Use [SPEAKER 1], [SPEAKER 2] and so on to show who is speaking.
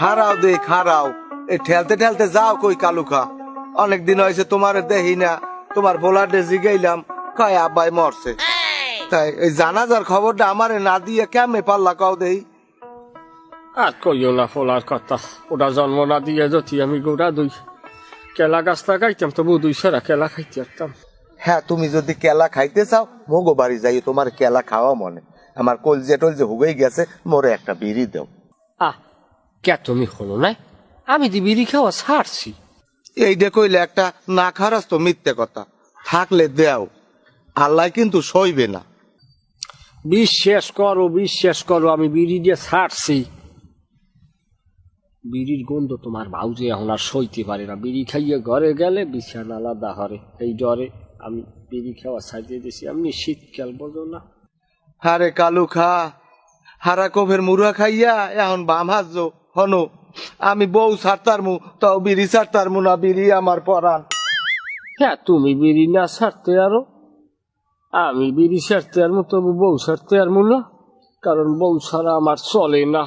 [SPEAKER 1] খারাও দে খারাও, এই ঠেলতে ঠেলতে যাও কই কালুখা। অনেকদিন হয়েছে তোমার দেখি না, তোমার বোলার ডেজি গেলাম কয় আব্বাই মরছে। তাই এই জানাজার খবরটা আমারে না দিয়ে কেমনে পাল্লা কাও দেই।
[SPEAKER 2] আর কইও না ফলার কথা, ওটা জন্ম না দিয়ে যদি আমি গোড়া দুই কেলা গাছ লাগাইতাম তবু 200 কেলা খাইতে পারতাম।
[SPEAKER 1] হ্যাঁ, তুমি যদি কেলা খাইতে চাও মগো বাড়ি যাই, তোমার কেলা খাওয়া মনে। আমার কলজে টলজে হুগেই গেছে, মোরে একটা বিড়ি দাও।
[SPEAKER 2] আহ কে তুমি হলো না, আমি তো বিড়ি খাওয়া ছাড়ছি।
[SPEAKER 1] এইটা কইলে একটা না খারাস তো মিথ্যে কথা। থাকলে দেও, আল্লাহ কিন্তু সইবে না।
[SPEAKER 2] বিশ্বাস করো আমি বিড়ি দিয়ে ছাড়ছি। বিড়ির গন্ধ তোমার ভাউজে এখন আর সইতে পারে না। বিড়ি খাইয়ে ঘরে গেলে বিছানা আলাদা হরে, এই ডরে আমি বিড়ি খাওয়া ছাড়িয়ে দিয়েছি। এমনি শীতকাল বোঝো না।
[SPEAKER 1] হারে কালু খা, হারা কফের মুড়া খাইয়া এখন বাম হাজো হনো। আমি বউ ছাড়তার মু, তাও বিড়ি ছাড়তার মু না, বিড়ি আমার পরাণ।
[SPEAKER 2] হ্যাঁ, তুমি বিড়ি না ছাড়তে আরো, আমি বিড়ি ছাড়তে আর মতো বউ ছাড়তে আর মূল্য, কারণ বউ ছাড়া আমার চলে না।